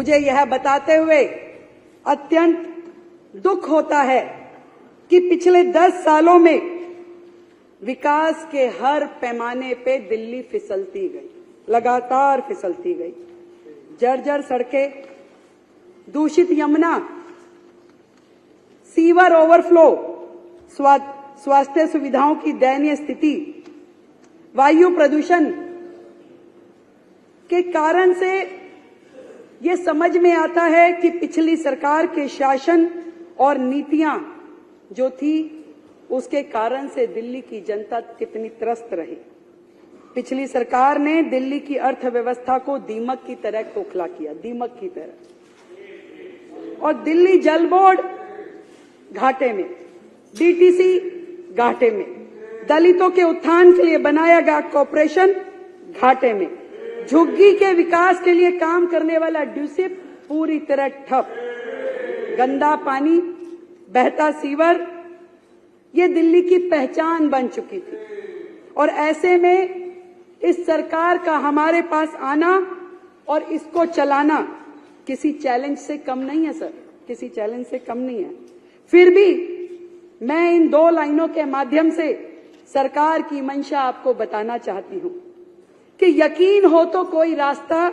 मुझे यह बताते हुए अत्यंत दुख होता है कि पिछले 10 सालों में विकास के हर पैमाने पे दिल्ली फिसलती गई, लगातार फिसलती गई। जर्जर सड़कें, दूषित यमुना, सीवर ओवरफ्लो, स्वास्थ्य सुविधाओं की दयनीय स्थिति, वायु प्रदूषण के कारण से ये समझ में आता है कि पिछली सरकार के शासन और नीतियां जो थी उसके कारण से दिल्ली की जनता कितनी त्रस्त रही। पिछली सरकार ने दिल्ली की अर्थव्यवस्था को दीमक की तरह खोखला किया, दीमक की तरह। और दिल्ली जल बोर्ड घाटे में, डीटीसी घाटे में, दलितों के उत्थान के लिए बनाया गया कॉर्पोरेशन घाटे में, झुग्गी के विकास के लिए काम करने वाला ड्यूसिप पूरी तरह ठप, गंदा पानी, बहता सीवर, ये दिल्ली की पहचान बन चुकी थी। और ऐसे में इस सरकार का हमारे पास आना और इसको चलाना किसी चैलेंज से कम नहीं है सर, किसी चैलेंज से कम नहीं है। फिर भी मैं इन 2 लाइनों के माध्यम से सरकार की मंशा आपको बताना चाहती हूं कि यकीन हो तो कोई रास्ता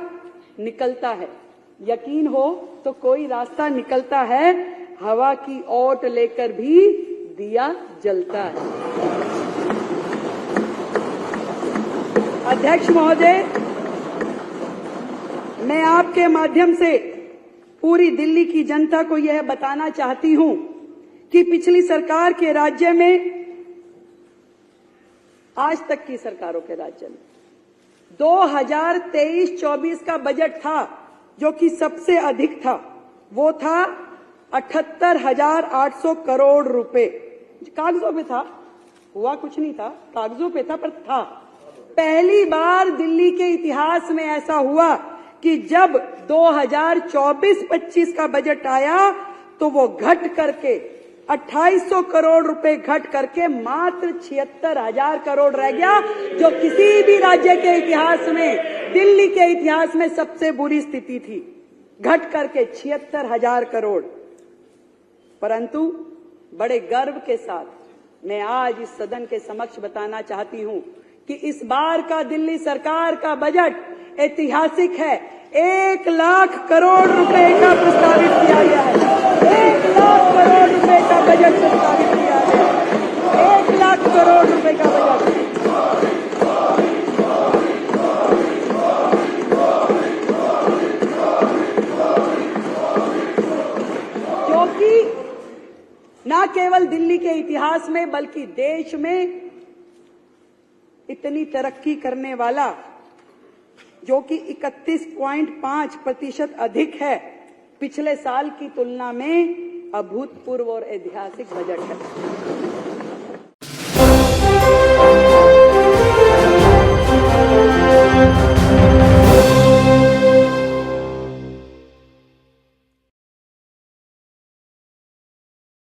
निकलता है, यकीन हो तो कोई रास्ता निकलता है, हवा की ओट लेकर भी दिया जलता है। अध्यक्ष महोदय, मैं आपके माध्यम से पूरी दिल्ली की जनता को यह बताना चाहती हूं कि पिछली सरकार के राज्य में, आज तक की सरकारों के राज्य में 2023-24 का बजट था जो कि सबसे अधिक था, वो था 78,800 करोड़ रुपए। कागजों पे था, हुआ कुछ नहीं था, कागजों पे था पर था। पहली बार दिल्ली के इतिहास में ऐसा हुआ कि जब 2024-25 का बजट आया तो वो घट करके 2800 करोड़ रुपए घट करके मात्र 76,000 करोड़ रह गया, जो किसी भी राज्य के इतिहास में, दिल्ली के इतिहास में सबसे बुरी स्थिति थी, घट करके 76,000 करोड़। परंतु बड़े गर्व के साथ मैं आज इस सदन के समक्ष बताना चाहती हूं कि इस बार का दिल्ली सरकार का बजट ऐतिहासिक है। 1 लाख करोड़ रुपए का प्रस्तावित किया गया है, 1 लाख करोड़ रुपए का बजट प्रस्तावित किया गया है, 1 लाख करोड़ रुपए का बजट। जो कि न केवल दिल्ली के इतिहास में बल्कि देश में इतनी तरक्की करने वाला, जो कि 31.5% अधिक है, पिछले साल की तुलना में अभूतपूर्व और ऐतिहासिक बजट है।